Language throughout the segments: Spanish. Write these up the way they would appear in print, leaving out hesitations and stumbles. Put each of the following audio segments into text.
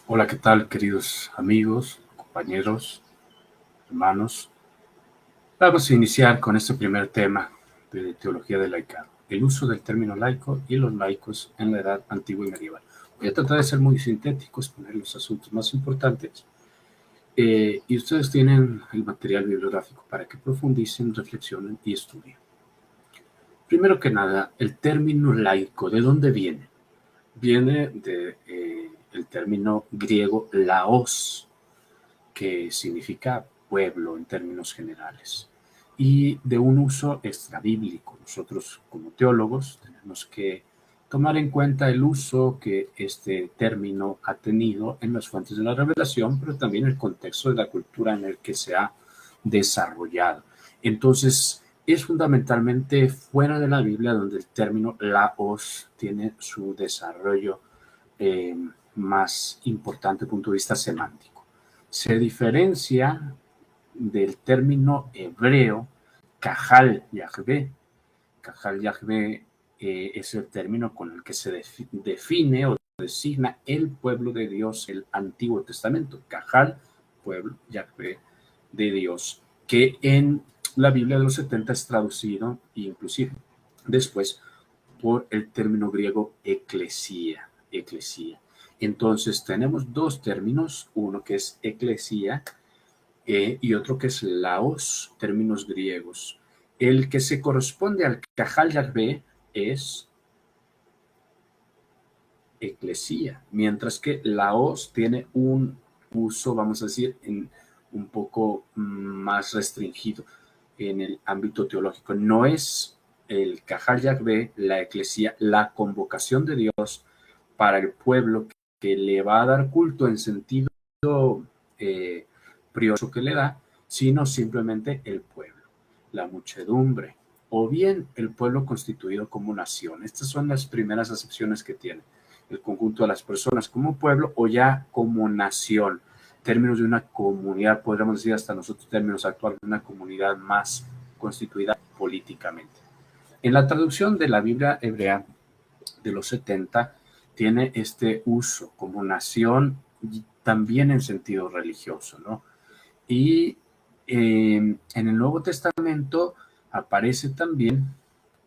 Hola, ¿qué tal, queridos amigos, compañeros, hermanos? Vamos a iniciar con este primer tema de teología del laicado, el uso del término laico y los laicos en la edad antigua y medieval. Voy a tratar de ser muy sintético, exponer los asuntos más importantes, y ustedes tienen el material bibliográfico para que profundicen, reflexionen y estudien. Primero que nada, el término laico, ¿de dónde viene? Viene del término griego laos, que significa pueblo en términos generales, y de un uso extrabíblico. Nosotros, como teólogos, tenemos que tomar en cuenta el uso que este término ha tenido en las fuentes de la revelación, pero también el contexto de la cultura en el que se ha desarrollado. Entonces, es fundamentalmente fuera de la Biblia donde el término laos tiene su desarrollo eh, más importante desde el punto de vista semántico. Se diferencia del término hebreo Kahal Yahvé. Kahal Yahvé es el término con el que se define o designa el pueblo de Dios, el Antiguo Testamento. Kahal, pueblo, Yahvé, de Dios, que en la Biblia de los 70 es traducido, inclusive después, por el término griego eclesía. Entonces tenemos dos términos, uno que es eclesía y otro que es laos, términos griegos. El que se corresponde al Kahal Yahvé es eclesía, mientras que laos tiene un uso, vamos a decir, un poco más restringido en el ámbito teológico. No es el Kahal Yahvé, la eclesía, la convocación de Dios para el pueblo que le va a dar culto en sentido eh, prioso que le da, sino simplemente el pueblo, la muchedumbre, o bien el pueblo constituido como nación. Estas son las primeras acepciones que tiene el conjunto de las personas como pueblo o ya como nación. Términos de una comunidad, podríamos decir hasta nosotros términos actuales, de una comunidad más constituida políticamente. En la traducción de la Biblia hebrea de los 70 tiene este uso como nación y también en sentido religioso, ¿no? Y en el Nuevo Testamento aparece también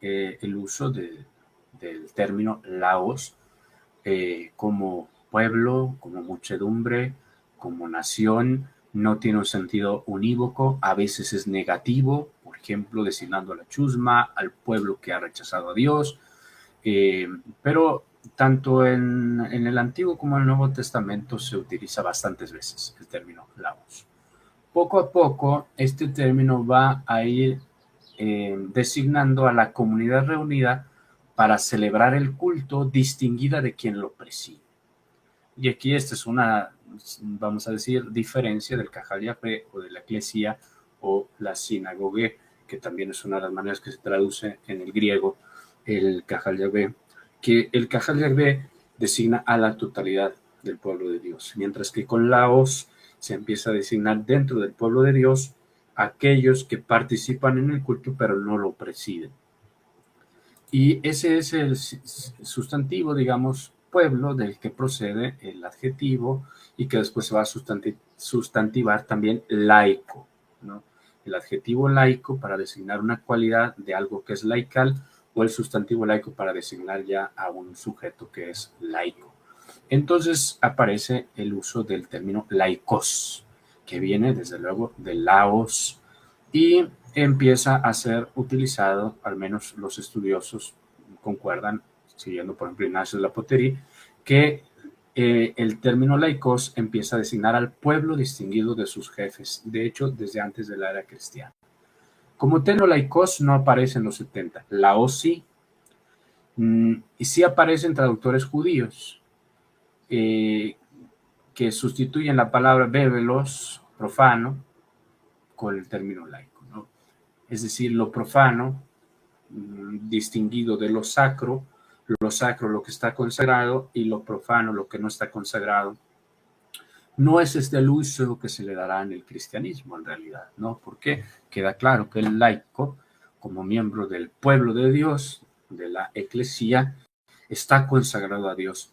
el uso del término laos como pueblo, como muchedumbre, como nación. No tiene un sentido unívoco, a veces es negativo, por ejemplo, designando a la chusma, al pueblo que ha rechazado a Dios, pero tanto en el Antiguo como en el Nuevo Testamento se utiliza bastantes veces el término laos. Poco a poco, este término va a ir designando a la comunidad reunida para celebrar el culto, distinguida de quien lo preside. Y aquí esta es una, vamos a decir, diferencia del Kahal Yahvé o de la eclesía o la sinagogue, que también es una de las maneras que se traduce en el griego el Kahal Yahvé, que el Kahal Yahvé designa a la totalidad del pueblo de Dios, mientras que con laos se empieza a designar dentro del pueblo de Dios aquellos que participan en el culto pero no lo presiden. Y ese es el sustantivo, digamos, pueblo del que procede el adjetivo y que después se va a sustantivar también laico, ¿no? El adjetivo laico para designar una cualidad de algo que es laical o el sustantivo laico para designar ya a un sujeto que es laico. Entonces aparece el uso del término laicos, que viene desde luego de laos y empieza a ser utilizado, al menos los estudiosos concuerdan, siguiendo por ejemplo Ignacio de la Poterie, que el término laicos empieza a designar al pueblo distinguido de sus jefes, de hecho desde antes de la era cristiana. Como término laicos no aparece en los 70, laos sí, y sí aparecen traductores judíos, que sustituyen la palabra bébelos, profano, con el término laico, ¿no? Es decir, lo profano, distinguido de lo sacro lo que está consagrado y lo profano, lo que no está consagrado. No es este el uso que se le dará en el cristianismo en realidad, ¿no? Porque queda claro que el laico, como miembro del pueblo de Dios, de la eclesía, está consagrado a Dios.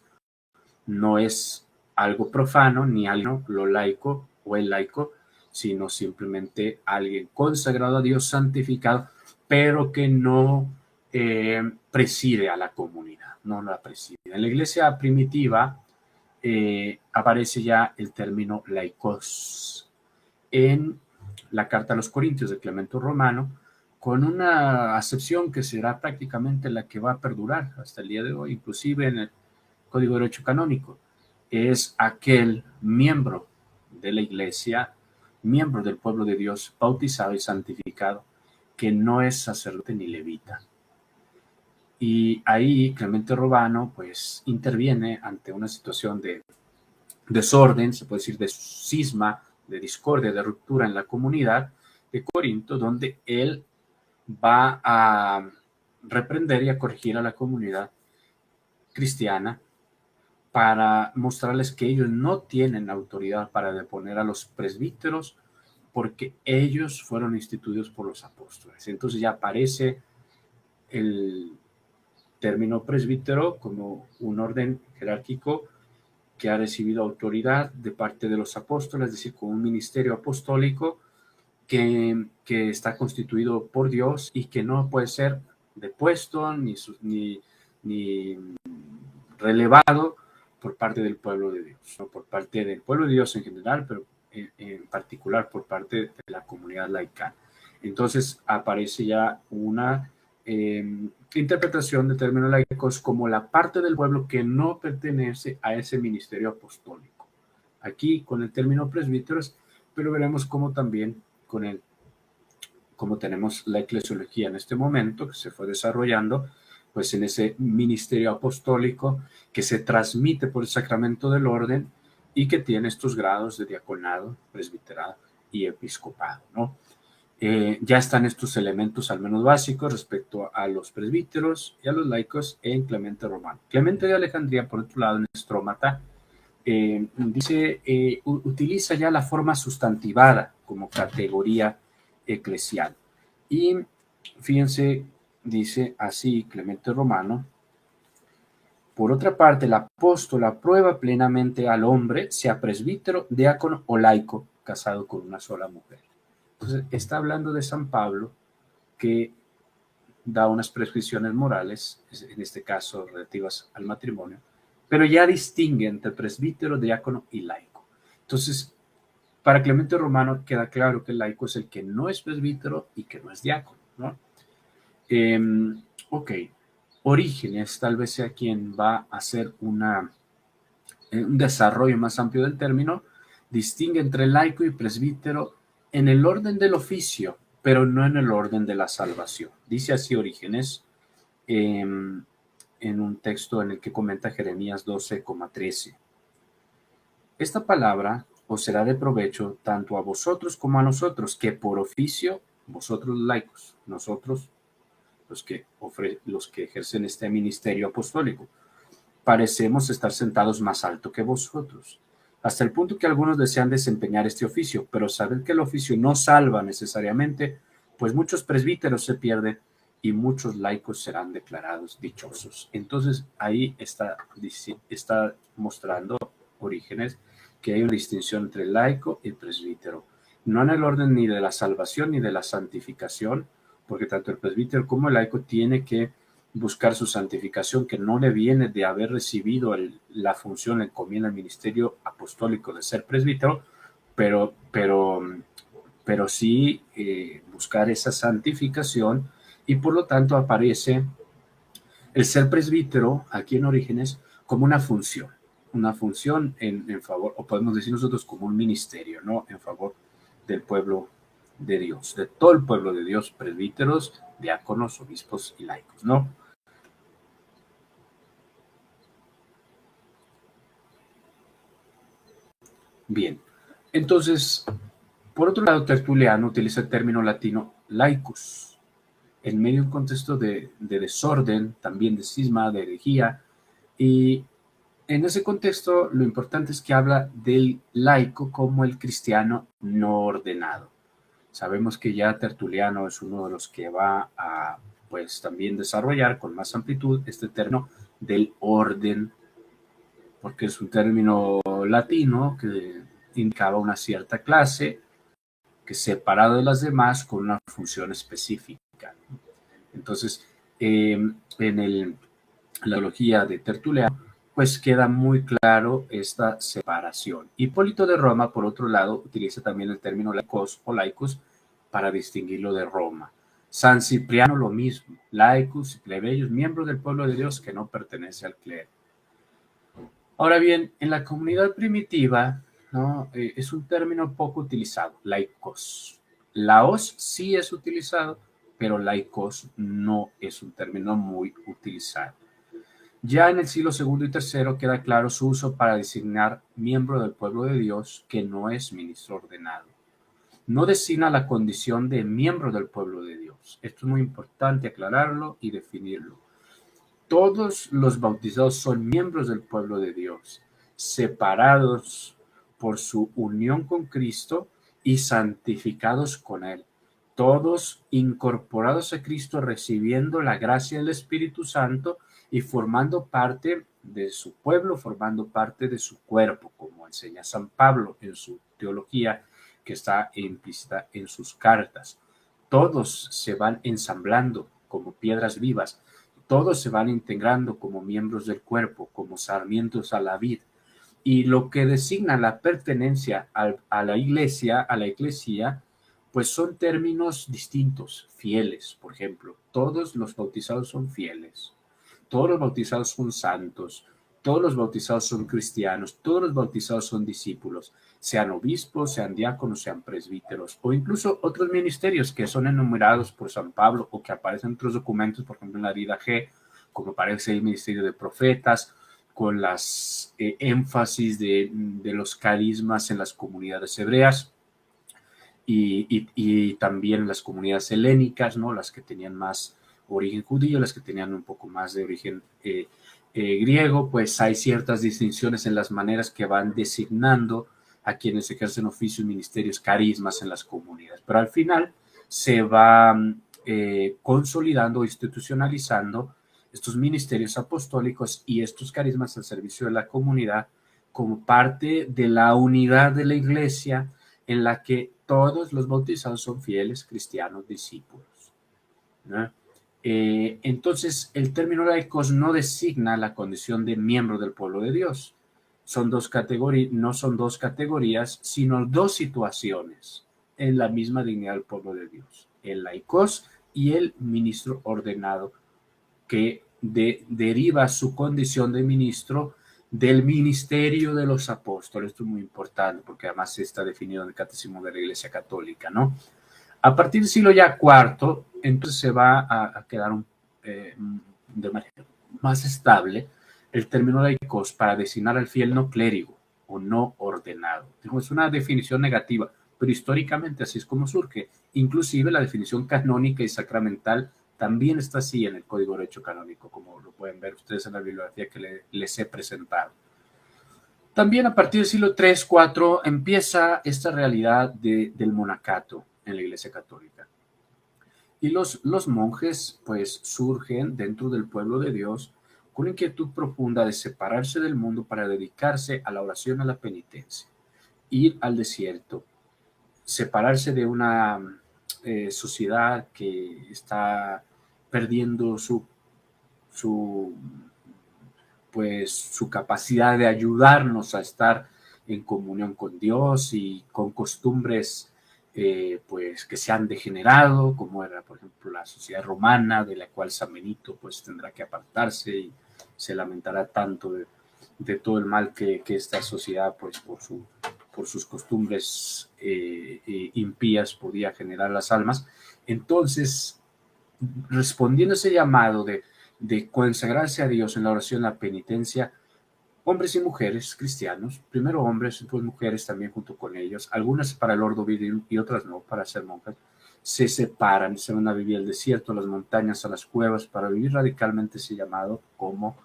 No es algo profano, ni algo lo laico o el laico, sino simplemente alguien consagrado a Dios, santificado, pero que no preside a la comunidad, no la preside. En la iglesia primitiva aparece ya el término laicos en la carta a los Corintios de Clemente Romano, con una acepción que será prácticamente la que va a perdurar hasta el día de hoy, inclusive en el Código de Derecho Canónico. Es aquel miembro de la iglesia, miembro del pueblo de Dios, bautizado y santificado, que no es sacerdote ni levita. Y ahí Clemente Romano pues interviene ante una situación de desorden, se puede decir de cisma, de discordia, de ruptura en la comunidad de Corinto, donde él va a reprender y a corregir a la comunidad cristiana para mostrarles que ellos no tienen autoridad para deponer a los presbíteros porque ellos fueron instituidos por los apóstoles. Entonces ya aparece el término presbítero como un orden jerárquico que ha recibido autoridad de parte de los apóstoles, es decir, como un ministerio apostólico que está constituido por Dios y que no puede ser depuesto ni relevado por parte del pueblo de Dios, no por parte del pueblo de Dios en general, pero en particular por parte de la comunidad laical. Entonces aparece ya una interpretación de términos laicos como la parte del pueblo que no pertenece a ese ministerio apostólico. Aquí con el término presbíteros, pero veremos cómo también como tenemos la eclesiología en este momento, que se fue desarrollando, pues en ese ministerio apostólico que se transmite por el sacramento del orden y que tiene estos grados de diaconado, presbiterado y episcopado, ¿no? Ya están estos elementos al menos básicos respecto a los presbíteros y a los laicos en Clemente Romano. Clemente de Alejandría, por otro lado, en Estrómata, utiliza ya la forma sustantivada como categoría eclesial. Y fíjense, dice así Clemente Romano: por otra parte, el apóstol aprueba plenamente al hombre, sea presbítero, diácono o laico, casado con una sola mujer. Entonces, está hablando de San Pablo, que da unas prescripciones morales, en este caso relativas al matrimonio, pero ya distingue entre presbítero, diácono y laico. Entonces, para Clemente Romano queda claro que el laico es el que no es presbítero y que no es diácono, ¿no? Ok, Orígenes tal vez sea quien va a hacer un desarrollo más amplio del término, distingue entre laico y presbítero en el orden del oficio, pero no en el orden de la salvación. Dice así Orígenes en un texto en el que comenta Jeremías 12,13. Esta palabra os será de provecho tanto a vosotros como a nosotros, que por oficio, vosotros laicos, nosotros los que ejercen este ministerio apostólico, parecemos estar sentados más alto que vosotros, hasta el punto que algunos desean desempeñar este oficio, pero saben que el oficio no salva necesariamente, pues muchos presbíteros se pierden y muchos laicos serán declarados dichosos. Entonces ahí está mostrando Orígenes que hay una distinción entre el laico y el presbítero, no en el orden ni de la salvación ni de la santificación, porque tanto el presbítero como el laico tiene que buscar su santificación, que no le viene de haber recibido la función, la encomienda, el ministerio apostólico de ser presbítero, pero sí buscar esa santificación, y por lo tanto aparece el ser presbítero aquí en Orígenes como una función en favor, o podemos decir nosotros como un ministerio, ¿no? En favor del pueblo de Dios, de todo el pueblo de Dios, presbíteros, diáconos, obispos y laicos, ¿no? Bien, entonces, por otro lado, Tertuliano utiliza el término latino laicus, en medio de un contexto de desorden, también de cisma, de herejía, y en ese contexto lo importante es que habla del laico como el cristiano no ordenado. Sabemos que ya Tertuliano es uno de los que va a, pues, también desarrollar con más amplitud este término del orden, porque es un término término latino que indicaba una cierta clase que separado de las demás con una función específica. Entonces, en la teología de Tertuliano, pues queda muy claro esta separación. Hipólito de Roma, por otro lado, utiliza también el término laicos o laicos para distinguirlo de Roma. San Cipriano lo mismo, laicos y plebeyos, miembros del pueblo de Dios que no pertenece al clero. Ahora bien, en la comunidad primitiva, ¿no? Es un término poco utilizado, laicos. Laos sí es utilizado, pero laicos no es un término muy utilizado. Ya en el siglo II y III queda claro su uso para designar miembro del pueblo de Dios que no es ministro ordenado. No designa la condición de miembro del pueblo de Dios. Esto es muy importante aclararlo y definirlo. Todos los bautizados son miembros del pueblo de Dios, separados por su unión con Cristo y santificados con Él. Todos incorporados a Cristo, recibiendo la gracia del Espíritu Santo y formando parte de su pueblo, formando parte de su cuerpo, como enseña San Pablo en su teología, que está implícita en sus cartas. Todos se van ensamblando como piedras vivas. Todos se van integrando como miembros del cuerpo, como sarmientos a la vid. Y lo que designa la pertenencia a la eclesia, pues son términos distintos, fieles, por ejemplo. Todos los bautizados son fieles, todos los bautizados son santos, todos los bautizados son cristianos, todos los bautizados son discípulos, sean obispos, sean diáconos, sean presbíteros, o incluso otros ministerios que son enumerados por San Pablo o que aparecen en otros documentos, por ejemplo en la Rida G, como aparece el ministerio de profetas, con las énfasis de los carismas en las comunidades hebreas y también las comunidades helénicas, ¿no? Las que tenían más origen judío, las que tenían un poco más de origen griego, pues hay ciertas distinciones en las maneras que van designando a quienes ejercen oficios, ministerios, carismas en las comunidades. Pero al final se va consolidando, institucionalizando estos ministerios apostólicos y estos carismas al servicio de la comunidad como parte de la unidad de la iglesia en la que todos los bautizados son fieles cristianos discípulos, ¿no? Entonces, el término laicos no designa la condición de miembro del pueblo de Dios. Son dos categorías, no son dos categorías, sino dos situaciones en la misma dignidad del pueblo de Dios. El laicos y el ministro ordenado, que deriva su condición de ministro del ministerio de los apóstoles. Esto es muy importante porque además está definido en el Catecismo de la Iglesia Católica, ¿no? A partir del siglo ya IV, entonces se va a quedar de manera más estable el término laicos para designar al fiel no clérigo o no ordenado. Es una definición negativa, pero históricamente así es como surge. Inclusive la definición canónica y sacramental también está así en el Código de Derecho Canónico, como lo pueden ver ustedes en la bibliografía que les he presentado. También a partir del siglo III, IV, empieza esta realidad del monacato en la Iglesia Católica. Y los monjes, pues, surgen dentro del pueblo de Dios con una inquietud profunda de separarse del mundo para dedicarse a la oración, a la penitencia, ir al desierto, separarse de una sociedad que está perdiendo su capacidad de ayudarnos a estar en comunión con Dios y con costumbres pues que se han degenerado, como era por ejemplo la sociedad romana, de la cual San Benito pues tendrá que apartarse y se lamentará tanto de todo el mal que esta sociedad pues por sus costumbres impías podía generar las almas. Entonces, respondiendo a ese llamado de consagrarse a Dios en la oración, la penitencia, hombres y mujeres cristianos, primero hombres y después mujeres también junto con ellos, algunas para el ordo viril y otras no, para ser monjas, se separan y se van a vivir al desierto, a las montañas, a las cuevas, para vivir radicalmente ese llamado como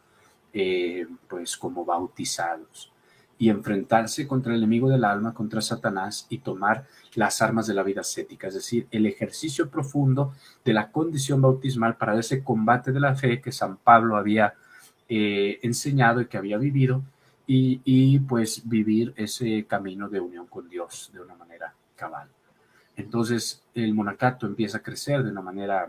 bautizados y enfrentarse contra el enemigo del alma, contra Satanás, y tomar las armas de la vida ascética, es decir, el ejercicio profundo de la condición bautismal para ese combate de la fe que San Pablo había enseñado y que había vivido, y pues vivir ese camino de unión con Dios de una manera cabal. Entonces el monacato empieza a crecer de una manera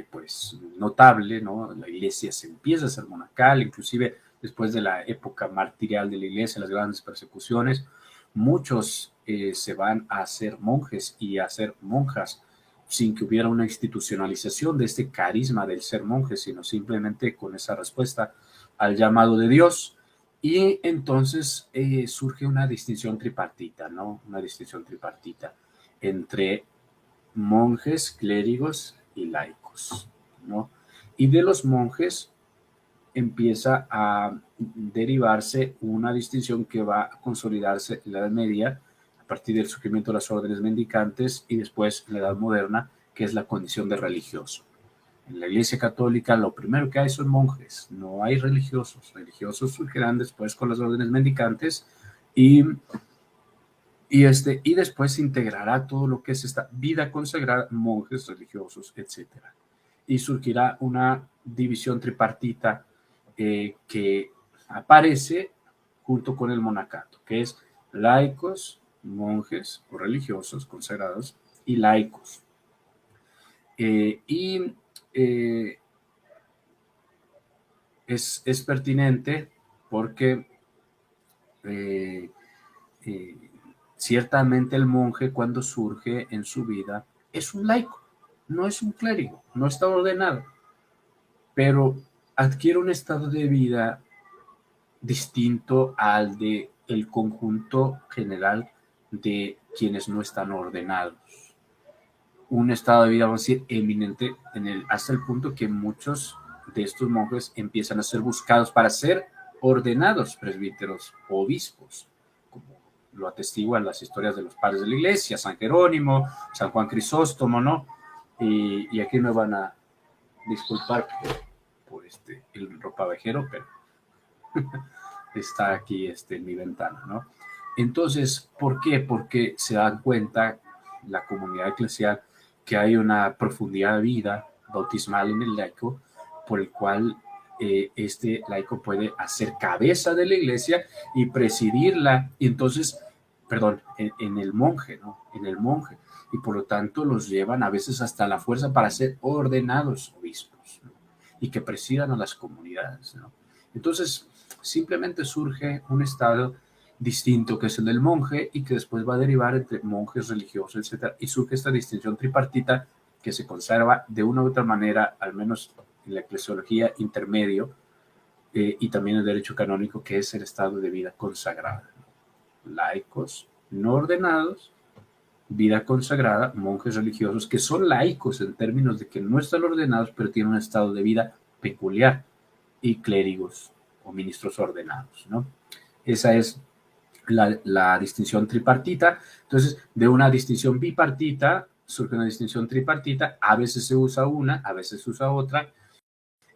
pues notable, ¿no? La iglesia se empieza a hacer monacal, inclusive después de la época martirial de la iglesia, las grandes persecuciones, muchos se van a ser monjes y a ser monjas sin que hubiera una institucionalización de este carisma del ser monje, sino simplemente con esa respuesta al llamado de Dios. Y entonces surge una distinción tripartita, ¿no? Una distinción tripartita entre monjes, clérigos y laicos, ¿no? Y de los monjes empieza a derivarse una distinción que va a consolidarse en la Edad Media a partir del surgimiento de las órdenes mendicantes y después en la Edad Moderna, que es la condición de religioso. En la Iglesia Católica lo primero que hay son monjes, no hay religiosos. Religiosos surgirán después con las órdenes mendicantes y después se integrará todo lo que es esta vida consagrada, monjes, religiosos, etc. Y surgirá una división tripartita que aparece junto con el monacato, que es laicos, monjes o religiosos consagrados y laicos. Es pertinente porque ciertamente el monje cuando surge en su vida es un laico, no es un clérigo, no está ordenado, pero adquiere un estado de vida distinto al de el conjunto general de quienes no están ordenados. Un estado de vida, vamos a decir, eminente hasta el punto que muchos de estos monjes empiezan a ser buscados para ser ordenados presbíteros o obispos, como lo atestiguan las historias de los padres de la iglesia, San Jerónimo, San Juan Crisóstomo, ¿no? Y aquí me van a disculpar por el ropavejero, pero está aquí en mi ventana, ¿no? Entonces, ¿por qué? Porque se dan cuenta la comunidad eclesial que hay una profundidad de vida bautismal en el laico, por el cual este laico puede hacer cabeza de la iglesia y presidirla, y entonces, perdón, en el monje, ¿no? En el monje, y por lo tanto los llevan a veces hasta la fuerza para ser ordenados obispos, ¿no? Y que presidan a las comunidades, ¿no? Entonces, simplemente surge un estado distinto que es el del monje y que después va a derivar entre monjes religiosos, etc. Y surge esta distinción tripartita que se conserva de una u otra manera, al menos en la eclesiología intermedio y también en el derecho canónico, que es el estado de vida consagrada. Laicos, no ordenados, vida consagrada, monjes religiosos que son laicos en términos de que no están ordenados, pero tienen un estado de vida peculiar, y clérigos o ministros ordenados, ¿no? Esa es la distinción tripartita. Entonces, de una distinción bipartita surge una distinción tripartita, a veces se usa una, a veces se usa otra,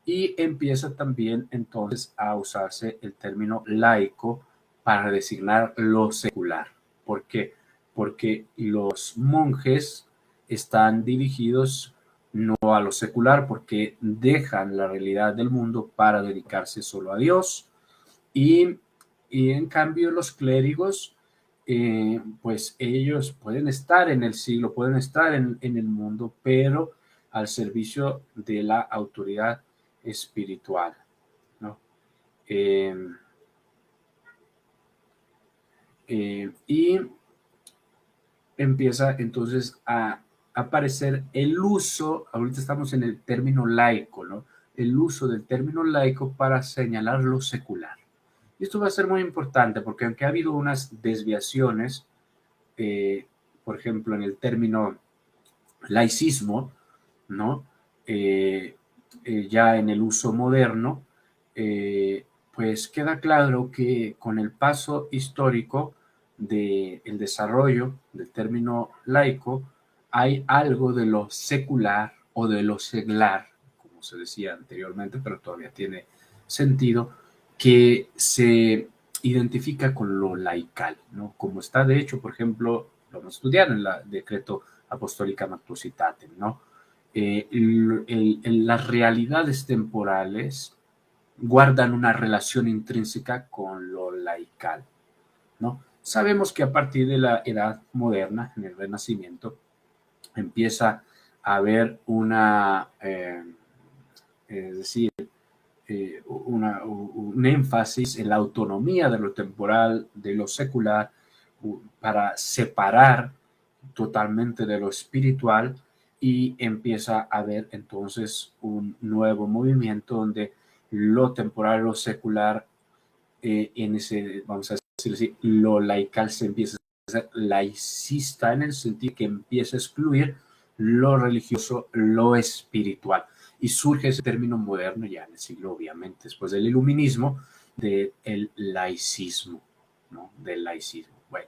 y empieza también entonces a usarse el término laico para designar lo secular. ¿Por qué? Porque los monjes están dirigidos no a lo secular, porque dejan la realidad del mundo para dedicarse solo a Dios, y en cambio los clérigos, pues ellos pueden estar en el siglo, pueden estar en el mundo, pero al servicio de la autoridad espiritual, ¿no? Y empieza entonces a aparecer el uso, ahorita estamos en el término laico, ¿no? El uso del término laico para señalar lo secular. Y esto va a ser muy importante porque aunque ha habido unas desviaciones, por ejemplo, en el término laicismo, ¿no? Ya en el uso moderno, pues queda claro que con el paso histórico del desarrollo del término laico, hay algo de lo secular o de lo seglar, como se decía anteriormente, pero todavía tiene sentido, que se identifica con lo laical, ¿no? Como está, de hecho, por ejemplo, lo vamos a estudiar en el decreto Apostólica Actuositatem, ¿no? Las realidades temporales, guardan una relación intrínseca con lo laical, ¿no? Sabemos que a partir de la Edad Moderna, en el Renacimiento, empieza a haber es decir, un énfasis en la autonomía de lo temporal, de lo secular, para separar totalmente de lo espiritual, y empieza a haber entonces un nuevo movimiento donde lo temporal, lo secular, en ese, vamos a decir así, lo laical se empieza a ser laicista, en el sentido que empieza a excluir lo religioso, lo espiritual. Y surge ese término moderno ya en el siglo, obviamente, después del iluminismo, del laicismo, ¿no? Del laicismo. Bueno,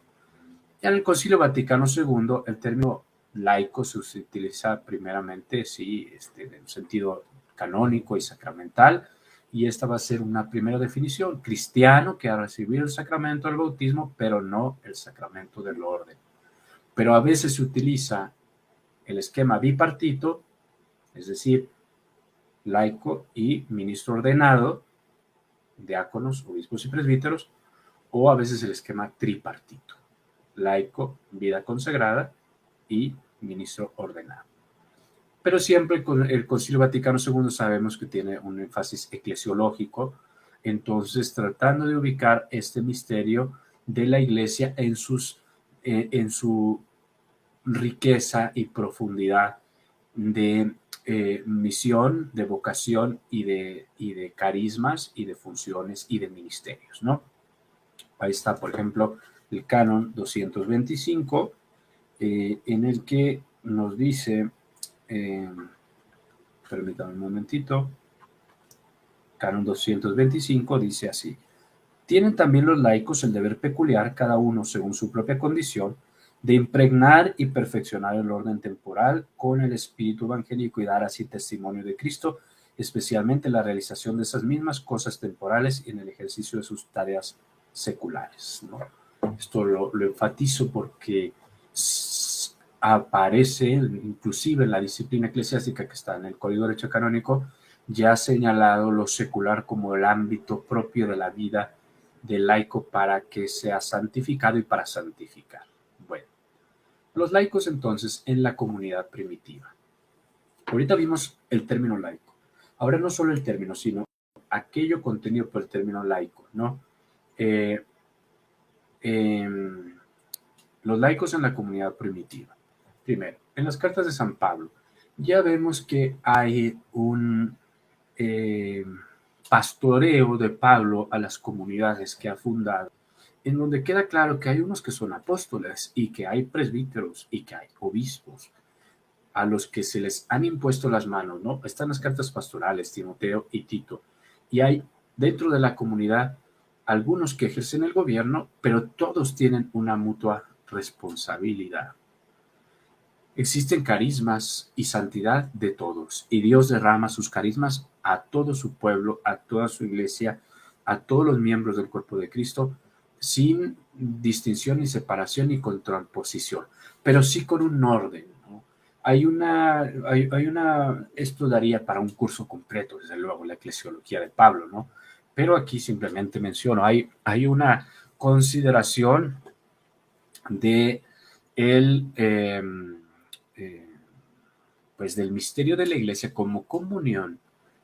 ya en el Concilio Vaticano II, el término laico se utiliza primeramente, sí, en un sentido canónico y sacramental, y esta va a ser una primera definición: cristiano que ha recibido el sacramento del bautismo, pero no el sacramento del orden. Pero a veces se utiliza el esquema bipartito, es decir, laico y ministro ordenado, diáconos, obispos y presbíteros, o a veces el esquema tripartito: laico, vida consagrada y ministro ordenado. Pero siempre con el Concilio Vaticano II sabemos que tiene un énfasis eclesiológico, entonces tratando de ubicar este misterio de la Iglesia en su riqueza y profundidad de misión, de vocación y de carismas y de funciones y de ministerios, ¿no? Ahí está, por ejemplo, el canon 225, en el que nos dice, permítame un momentito, canon 225 dice así: tienen también los laicos el deber peculiar, cada uno según su propia condición, de impregnar y perfeccionar el orden temporal con el espíritu evangélico y dar así testimonio de Cristo, especialmente en la realización de esas mismas cosas temporales y en el ejercicio de sus tareas seculares, ¿no? Esto lo enfatizo porque aparece inclusive en la disciplina eclesiástica que está en el Código de Derecho Canónico, ya ha señalado lo secular como el ámbito propio de la vida del laico para que sea santificado y para santificar. Bueno, los laicos entonces en la comunidad primitiva. Ahorita vimos el término laico. Ahora no solo el término, sino aquello contenido por el término laico, ¿no? Los laicos en la comunidad primitiva. Primero, en las cartas de San Pablo, ya vemos que hay un pastoreo de Pablo a las comunidades que ha fundado, en donde queda claro que hay unos que son apóstoles y que hay presbíteros y que hay obispos a los que se les han impuesto las manos, ¿no? Están las cartas pastorales, Timoteo y Tito, y hay dentro de la comunidad algunos que ejercen el gobierno, pero todos tienen una mutua responsabilidad. Existen carismas y santidad de todos, y Dios derrama sus carismas a todo su pueblo, a toda su iglesia, a todos los miembros del cuerpo de Cristo, sin distinción ni separación ni contraposición, pero sí con un orden, ¿no? Esto daría para un curso completo, desde luego, la eclesiología de Pablo, ¿no? Pero aquí simplemente menciono, hay una consideración de pues del misterio de la iglesia como comunión,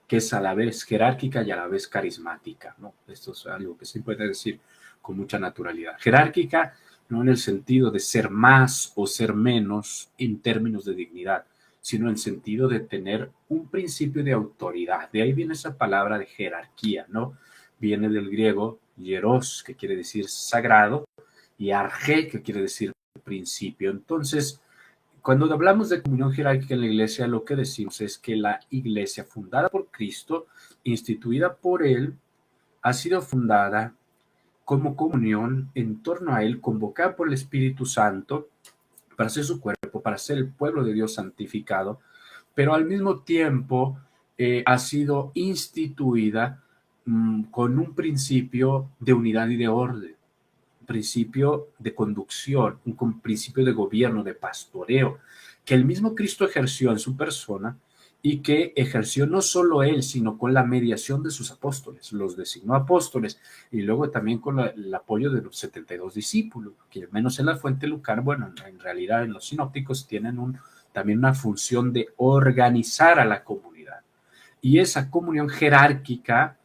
que es a la vez jerárquica y a la vez carismática, ¿no? Esto es algo que se puede decir con mucha naturalidad. Jerárquica, no en el sentido de ser más o ser menos en términos de dignidad, sino en el sentido de tener un principio de autoridad. De ahí viene esa palabra de jerarquía, ¿no? Viene del griego hieros, que quiere decir sagrado, y arge, que quiere decir principio. Entonces, cuando hablamos de comunión jerárquica en la iglesia, lo que decimos es que la iglesia fundada por Cristo, instituida por Él, ha sido fundada como comunión en torno a Él, convocada por el Espíritu Santo para ser su cuerpo, para ser el pueblo de Dios santificado, pero al mismo tiempo ha sido instituida con un principio de unidad y de orden, un principio de conducción, un principio de gobierno, de pastoreo, que el mismo Cristo ejerció en su persona y que ejerció no solo él, sino con la mediación de sus apóstoles, los designó apóstoles, y luego también con el apoyo de los 72 discípulos, que al menos en la fuente Lucana, bueno, en realidad en los sinópticos tienen también una función de organizar a la comunidad. Y esa comunión jerárquica,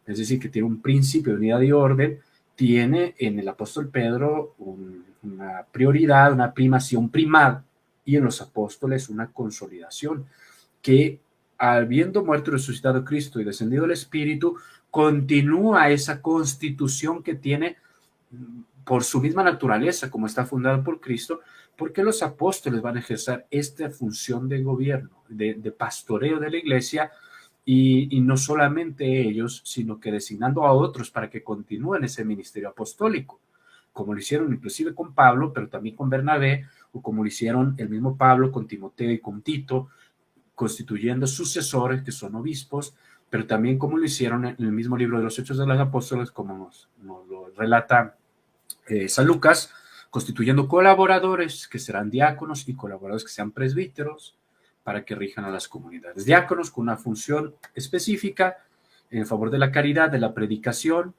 es decir, que tiene un principio de unidad y orden, tiene en el apóstol Pedro una prioridad, una primacía, un primado, y en los apóstoles una consolidación, que habiendo muerto y resucitado Cristo y descendido el Espíritu, continúa esa constitución que tiene por su misma naturaleza, como está fundada por Cristo, porque los apóstoles van a ejercer esta función de gobierno, de pastoreo de la iglesia, y no solamente ellos, sino que designando a otros para que continúen ese ministerio apostólico, como lo hicieron inclusive con Pablo, pero también con Bernabé, o como lo hicieron el mismo Pablo con Timoteo y con Tito, constituyendo sucesores que son obispos, pero también como lo hicieron en el mismo libro de los Hechos de los Apóstoles, como nos lo relata San Lucas, constituyendo colaboradores que serán diáconos y colaboradores que sean presbíteros para que rijan a las comunidades. Diáconos con una función específica en favor de la caridad, de la predicación,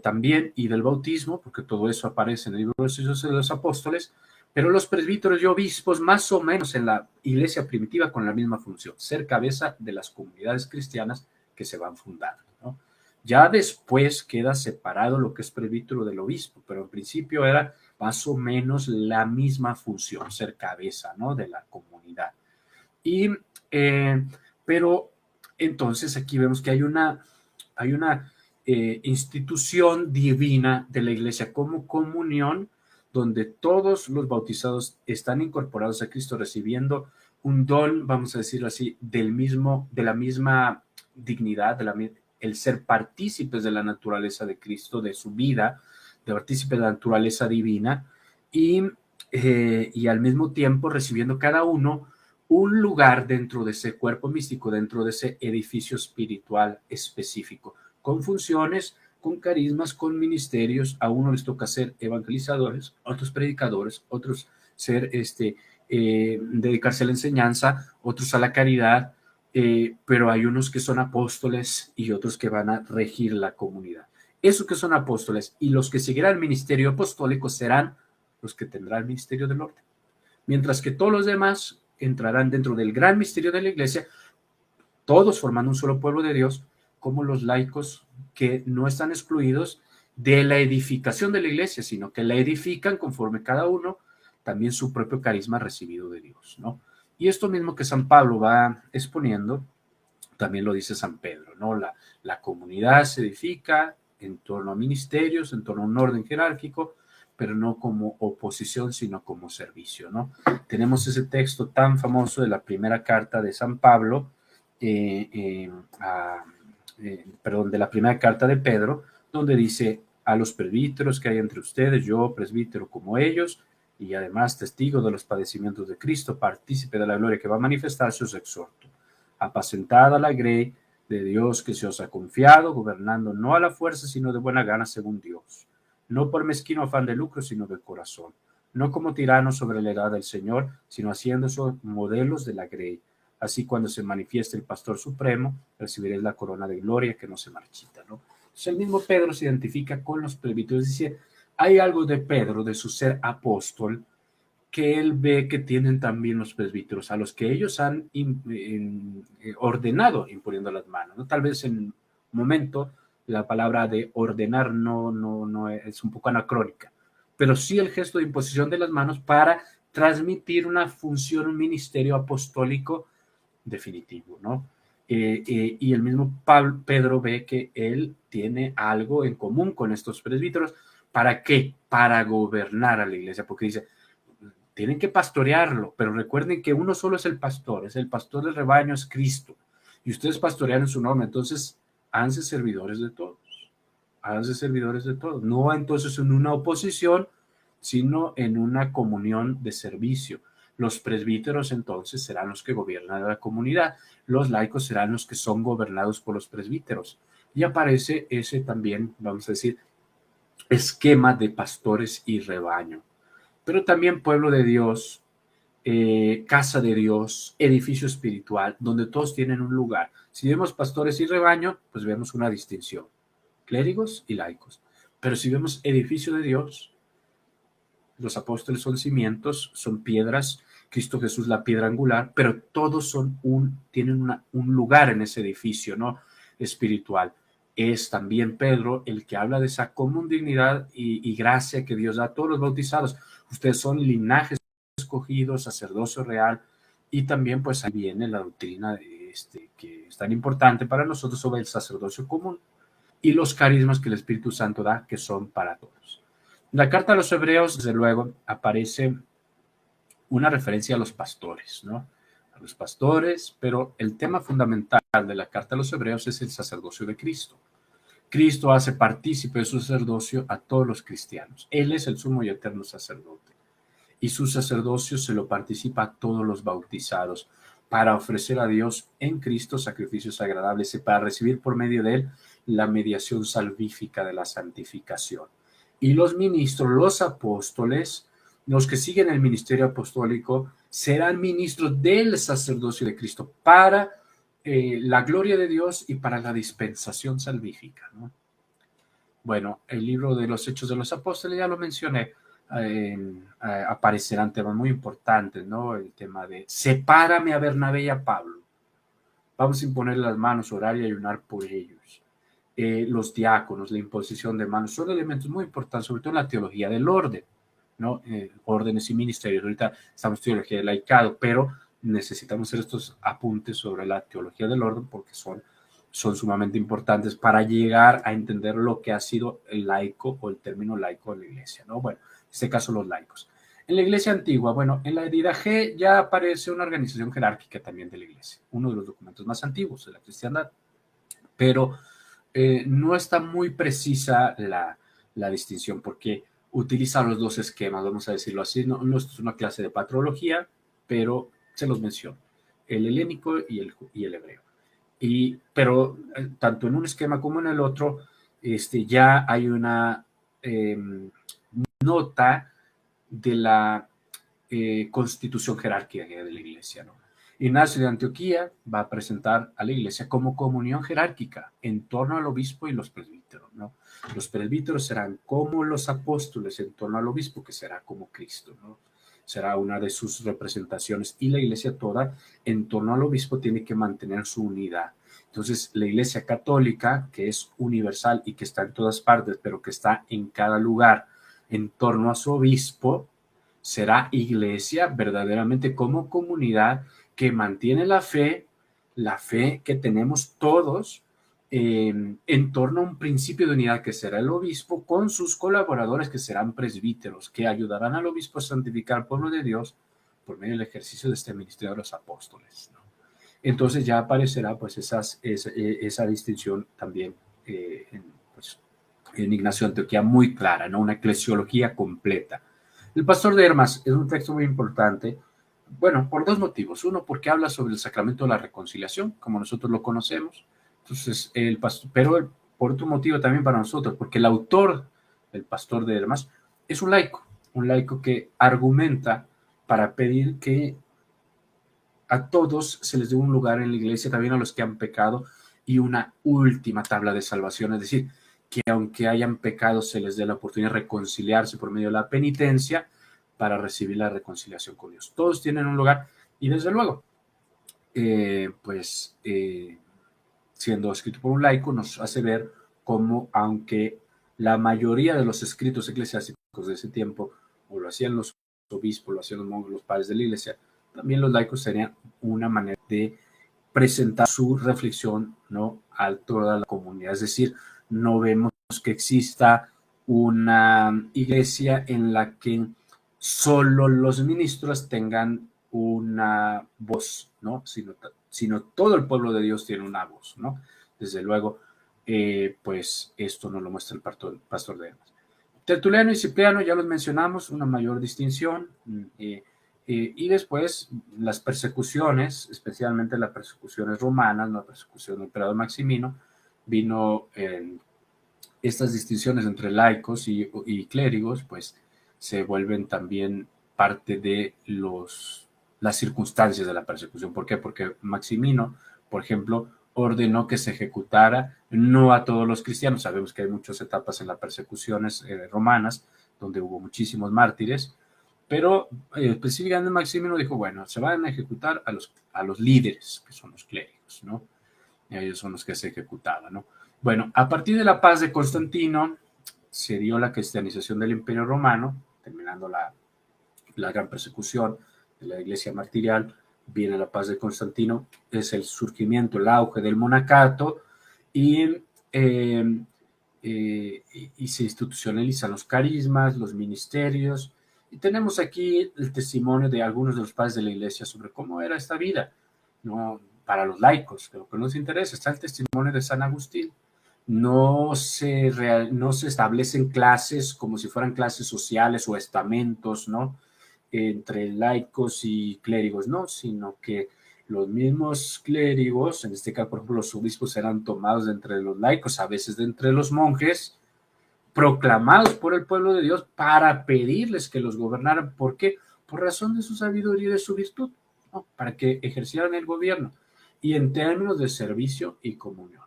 también y del bautismo, porque todo eso aparece en el libro de los Hechos de los Apóstoles, pero los presbíteros y obispos más o menos en la iglesia primitiva con la misma función, ser cabeza de las comunidades cristianas que se van fundando, ¿no? Ya después queda separado lo que es presbítero del obispo, pero en principio era más o menos la misma función, ser cabeza, ¿no?, de la comunidad. Y, pero entonces aquí vemos que hay una institución divina de la iglesia como comunión, donde todos los bautizados están incorporados a Cristo, recibiendo un don, vamos a decirlo así, de la misma dignidad, el ser partícipes de la naturaleza de Cristo, de su vida, de partícipes de la naturaleza divina, y al mismo tiempo recibiendo cada uno un lugar dentro de ese cuerpo místico, dentro de ese edificio espiritual específico, con funciones, con carismas, con ministerios. A uno les toca ser evangelizadores, otros predicadores, otros ser, dedicarse a la enseñanza, otros a la caridad, pero hay unos que son apóstoles y otros que van a regir la comunidad. Esos que son apóstoles y los que seguirán el ministerio apostólico serán los que tendrán el ministerio del orden, mientras que todos los demás entrarán dentro del gran misterio de la iglesia, todos formando un solo pueblo de Dios, como los laicos que no están excluidos de la edificación de la iglesia, sino que la edifican conforme cada uno también su propio carisma recibido de Dios, ¿no? Y esto mismo que San Pablo va exponiendo, también lo dice San Pedro, ¿no? La comunidad se edifica en torno a ministerios, en torno a un orden jerárquico, pero no como oposición, sino como servicio, ¿no? Tenemos ese texto tan famoso de la primera carta de San Pablo, de la primera carta de Pedro, donde dice: a los presbíteros que hay entre ustedes, yo, presbítero como ellos, y además testigo de los padecimientos de Cristo, partícipe de la gloria que va a manifestarse, os exhorto: apacentad a la grey de Dios que se os ha confiado, gobernando no a la fuerza, sino de buena gana según Dios, no por mezquino afán de lucro, sino de corazón, no como tiranos sobre la edad del Señor, sino haciendo modelos de la grey. Así, cuando se manifieste el Pastor Supremo, recibiréis la corona de gloria que no se marchita, ¿no? Entonces, el mismo Pedro se identifica con los presbíteros. Dice, hay algo de Pedro, de su ser apóstol, que él ve que tienen también los presbíteros, a los que ellos han ordenado imponiendo las manos, ¿no? Tal vez en un momento la palabra de ordenar no es un poco anacrónica, pero sí el gesto de imposición de las manos para transmitir una función, un ministerio apostólico definitivo, ¿no? Y el mismo Pedro ve que él tiene algo en común con estos presbíteros. ¿Para qué? Para gobernar a la iglesia, porque dice, tienen que pastorearlo, pero recuerden que uno solo es el pastor del rebaño es Cristo, y ustedes pastorean en su nombre. Entonces, háganse servidores de todos, no entonces en una oposición, sino en una comunión de servicio. Los presbíteros entonces serán los que gobiernan a la comunidad, los laicos serán los que son gobernados por los presbíteros, y aparece ese también, vamos a decir, esquema de pastores y rebaño. Pero también pueblo de Dios casa de Dios, edificio espiritual, donde todos tienen un lugar. Si vemos pastores y rebaño, pues vemos una distinción, clérigos y laicos. Pero si vemos edificio de Dios, los apóstoles son cimientos, son piedras, Cristo Jesús la piedra angular, pero todos tienen un lugar en ese edificio, ¿no? Espiritual. Es también Pedro el que habla de esa común dignidad y gracia que Dios da a todos los bautizados. Ustedes son linajes escogidos, sacerdocio real, y también pues ahí viene la doctrina que es tan importante para nosotros sobre el sacerdocio común y los carismas que el Espíritu Santo da, que son para todos. En la carta a los Hebreos, desde luego, aparece una referencia a los pastores, ¿no? A los pastores, pero el tema fundamental de la carta a los Hebreos es el sacerdocio de Cristo. Cristo hace partícipe de su sacerdocio a todos los cristianos. Él es el sumo y eterno sacerdote. Y su sacerdocio se lo participa a todos los bautizados para ofrecer a Dios en Cristo sacrificios agradables y para recibir por medio de él la mediación salvífica de la santificación. Y los ministros, los apóstoles, los que siguen el ministerio apostólico, serán ministros del sacerdocio de Cristo para la gloria de Dios y para la dispensación salvífica, ¿no? Bueno, el libro de los Hechos de los Apóstoles, ya lo mencioné, aparecerán temas muy importantes, ¿no? El tema de sepárame a Bernabé y a Pablo. Vamos a imponer las manos, orar y ayunar por ellos. Los diáconos, la imposición de manos, son elementos muy importantes, sobre todo en la teología del orden, ¿no? Órdenes y ministerios. Ahorita estamos en teología del laicado, pero necesitamos hacer estos apuntes sobre la teología del orden porque son sumamente importantes para llegar a entender lo que ha sido el laico o el término laico en la iglesia, ¿no? Bueno, en este caso los laicos. En la iglesia antigua, bueno, en la herida G ya aparece una organización jerárquica también de la iglesia, uno de los documentos más antiguos de la cristiandad, pero no está muy precisa la distinción porque utiliza los dos esquemas, vamos a decirlo así, no es una clase de patrología, pero se los menciono, el helénico y el hebreo. Pero tanto en un esquema como en el otro, ya hay una nota de la constitución jerárquica de la iglesia, ¿no? Ignacio de Antioquía va a presentar a la iglesia como comunión jerárquica en torno al obispo y los presbíteros, ¿no? Los presbíteros serán como los apóstoles en torno al obispo, que será como Cristo, ¿no? Será una de sus representaciones, y la iglesia toda en torno al obispo tiene que mantener su unidad. Entonces, la iglesia católica, que es universal y que está en todas partes, pero que está en cada lugar en torno a su obispo, será iglesia verdaderamente como comunidad que mantiene la fe que tenemos todos en torno a un principio de unidad que será el obispo con sus colaboradores que serán presbíteros, que ayudarán al obispo a santificar al pueblo de Dios por medio del ejercicio de este ministerio de los apóstoles, ¿no? Entonces ya aparecerá pues esa distinción también en Ignacio de Antioquía muy clara, ¿no? Una eclesiología completa. El pastor de Hermas es un texto muy importante, bueno, por dos motivos. Uno, porque habla sobre el sacramento de la reconciliación, como nosotros lo conocemos. Entonces, el pastor, pero por otro motivo también para nosotros, porque el autor del pastor de Hermas es un laico que argumenta para pedir que a todos se les dé un lugar en la iglesia, también a los que han pecado, y una última tabla de salvación, es decir, que aunque hayan pecado se les dé la oportunidad de reconciliarse por medio de la penitencia para recibir la reconciliación con Dios. Todos tienen un lugar y desde luego, siendo escrito por un laico, nos hace ver cómo, aunque la mayoría de los escritos eclesiásticos de ese tiempo, o lo hacían los obispos, lo hacían los monjes, los padres de la iglesia, también los laicos serían una manera de presentar su reflexión, ¿no?, a toda la comunidad. Es decir, no vemos que exista una iglesia en la que solo los ministros tengan una voz, ¿no? Sino todo el pueblo de Dios tiene una voz, ¿no? Desde luego, pues esto nos lo muestra el pastor de Hermas. Tertuliano y Cipriano, ya los mencionamos, una mayor distinción. Y después las persecuciones, especialmente las persecuciones romanas, la persecución del emperador Maximino, vino estas distinciones entre laicos y clérigos, pues se vuelven también parte de los las circunstancias de la persecución. ¿Por qué? Porque Maximino, por ejemplo, ordenó que se ejecutara no a todos los cristianos. Sabemos que hay muchas etapas en las persecuciones romanas donde hubo muchísimos mártires, pero específicamente Maximino dijo, bueno, se van a ejecutar a los líderes, que son los clérigos, ¿no? Y ellos son los que se ejecutaban, ¿no? Bueno, a partir de la paz de Constantino se dio la cristianización del Imperio Romano, terminando la gran persecución de la iglesia martirial. Viene la paz de Constantino, es el surgimiento, el auge del monacato y, y se institucionalizan los carismas, los ministerios. Y tenemos aquí el testimonio de algunos de los padres de la iglesia sobre cómo era esta vida, ¿no? Para los laicos, lo que nos interesa. Está el testimonio de San Agustín. No se establecen clases como si fueran clases sociales o estamentos, ¿no? Entre laicos y clérigos, no, sino que los mismos clérigos, en este caso, por ejemplo, los obispos eran tomados de entre los laicos, a veces de entre los monjes, proclamados por el pueblo de Dios para pedirles que los gobernaran. ¿Por qué? Por razón de su sabiduría y de su virtud, ¿no? Para que ejercieran el gobierno y en términos de servicio y comunión.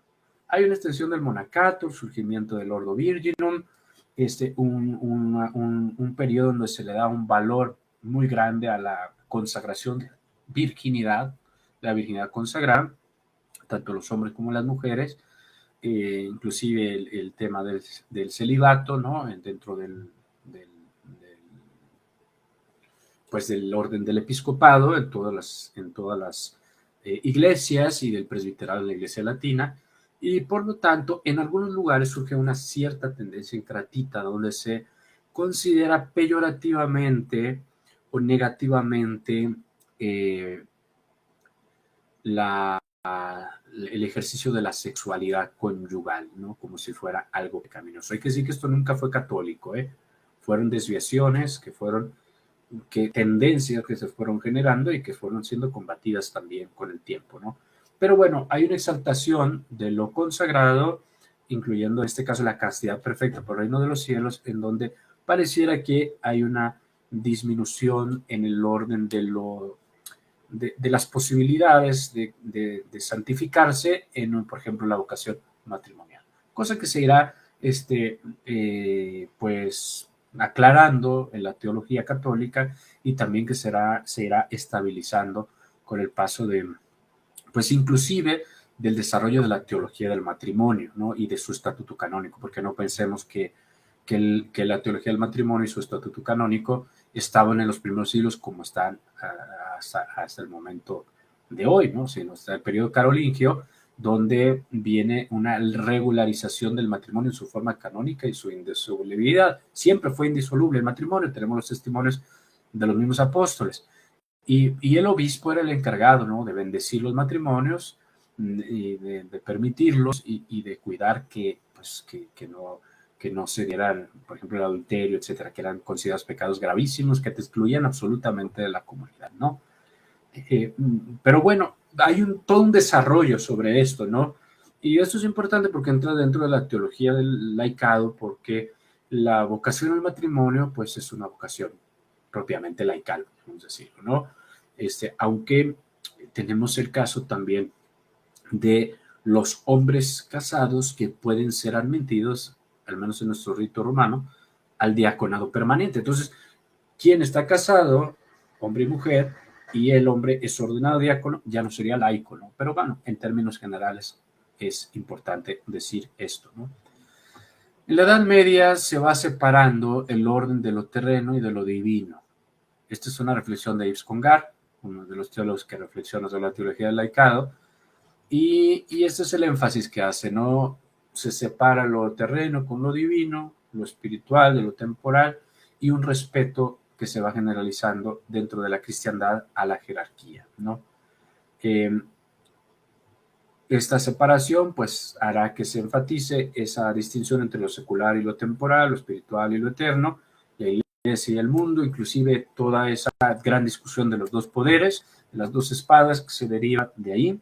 Hay una extensión del monacato, el surgimiento del Ordo Virginum, un periodo donde se le da un valor muy grande a la consagración de virginidad, la virginidad consagrada, tanto los hombres como las mujeres, inclusive el tema del celibato, ¿no? Dentro pues del orden del episcopado, en todas las iglesias y del presbiterado de la iglesia latina, y por lo tanto en algunos lugares surge una cierta tendencia encratita donde se considera peyorativamente o negativamente eh, la, el ejercicio de la sexualidad conyugal, ¿no? Como si fuera algo pecaminoso. Hay que decir que esto nunca fue católico, ¿eh? Fueron desviaciones tendencias que se fueron generando y que fueron siendo combatidas también con el tiempo, ¿no? Pero bueno, hay una exaltación de lo consagrado, incluyendo en este caso la castidad perfecta por el reino de los cielos, en donde pareciera que hay una disminución en el orden de las posibilidades de santificarse en, por ejemplo, la vocación matrimonial. Cosa que se irá, pues, aclarando en la teología católica y también que se irá estabilizando con el paso de, pues, inclusive del desarrollo de la teología del matrimonio, ¿no? Y de su estatuto canónico, porque no pensemos que la teología del matrimonio y su estatuto canónico estaban en los primeros siglos como están hasta el momento de hoy, ¿no? Sino hasta el periodo carolingio, donde viene una regularización del matrimonio en su forma canónica y su indisolubilidad. Siempre fue indisoluble el matrimonio, tenemos los testimonios de los mismos apóstoles. Y el obispo era el encargado, ¿no? De bendecir los matrimonios y de permitirlos y de cuidar pues, que no se dieran, por ejemplo, el adulterio, etcétera, que eran considerados pecados gravísimos que te excluían absolutamente de la comunidad, ¿no? Pero bueno, hay todo un desarrollo sobre esto, ¿no? Y esto es importante porque entra dentro de la teología del laicado, porque la vocación al matrimonio, pues es una vocación propiamente laical, vamos a decirlo, ¿no? Aunque tenemos el caso también de los hombres casados que pueden ser admitidos, al menos en nuestro rito romano, al diaconado permanente. Entonces, quien está casado, hombre y mujer, y el hombre es ordenado diácono, ya no sería laico, ¿no? Pero bueno, en términos generales es importante decir esto, ¿no? En la Edad Media se va separando el orden de lo terreno y de lo divino. Esta es una reflexión de Yves Congar, uno de los teólogos que reflexiona sobre la teología del laicado, y este es el énfasis que hace, ¿no? Se separa lo terreno con lo divino, lo espiritual de lo temporal, y un respeto que se va generalizando dentro de la cristiandad a la jerarquía, ¿no? Esta separación, pues, hará que se enfatice esa distinción entre lo secular y lo temporal, lo espiritual y lo eterno, la iglesia y el mundo, inclusive toda esa gran discusión de los dos poderes, de las dos espadas que se deriva de ahí,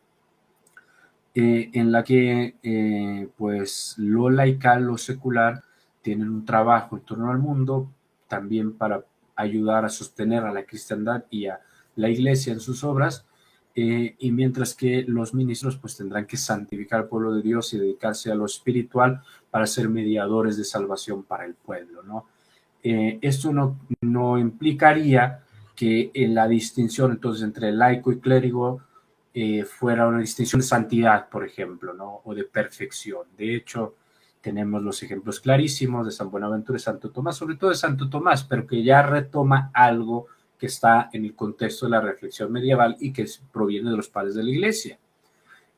en la que pues lo laical, lo secular tienen un trabajo en torno al mundo también para ayudar a sostener a la cristiandad y a la iglesia en sus obras, y mientras que los ministros pues tendrán que santificar al pueblo de Dios y dedicarse a lo espiritual para ser mediadores de salvación para el pueblo, ¿no? Esto no implicaría que la distinción entonces entre laico y clérigo fuera una distinción de santidad, por ejemplo, ¿no? O de perfección. De hecho, tenemos los ejemplos clarísimos de San Buenaventura y Santo Tomás, sobre todo de Santo Tomás, pero que ya retoma algo que está en el contexto de la reflexión medieval y que proviene de los padres de la Iglesia.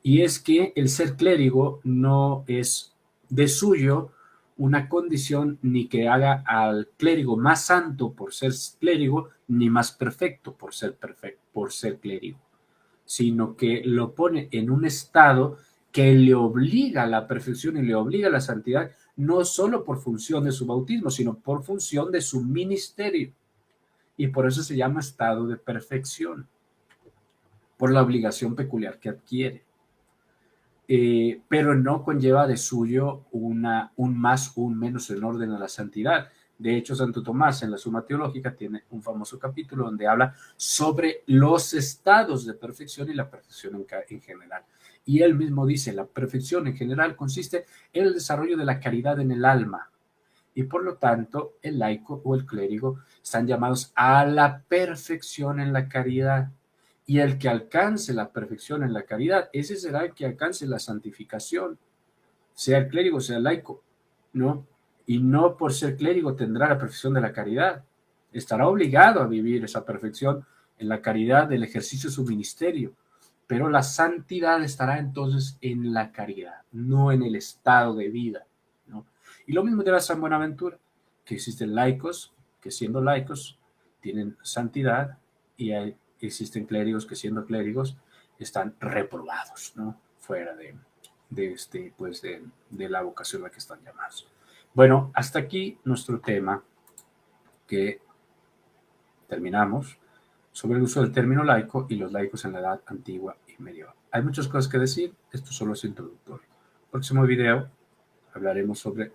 Y es que el ser clérigo no es de suyo una condición ni que haga al clérigo más santo por ser clérigo, ni más perfecto por ser clérigo, sino que lo pone en un estado que le obliga a la perfección y le obliga a la santidad, no solo por función de su bautismo, sino por función de su ministerio. Y por eso se llama estado de perfección, por la obligación peculiar que adquiere. Pero no conlleva de suyo un más o un menos en orden a la santidad. De hecho, Santo Tomás en la Suma Teológica tiene un famoso capítulo donde habla sobre los estados de perfección y la perfección en general. Y él mismo dice, la perfección en general consiste en el desarrollo de la caridad en el alma. Y por lo tanto, el laico o el clérigo están llamados a la perfección en la caridad. Y el que alcance la perfección en la caridad, ese será el que alcance la santificación, sea el clérigo, sea el laico, ¿no? Y no por ser clérigo tendrá la perfección de la caridad. Estará obligado a vivir esa perfección en la caridad del ejercicio de su ministerio, pero la santidad estará entonces en la caridad, no en el estado de vida, ¿no? Y lo mismo dirá San Buenaventura, que existen laicos que siendo laicos tienen santidad y existen clérigos que siendo clérigos están reprobados, ¿no? Fuera de la vocación a la que están llamados. Bueno, hasta aquí nuestro tema que terminamos sobre el uso del término laico y los laicos en la edad antigua y medieval. Hay muchas cosas que decir, esto solo es introductorio. Próximo video hablaremos sobre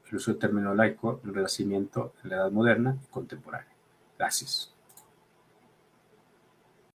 el uso del término laico en el Renacimiento, en la Edad Moderna y contemporánea. Gracias.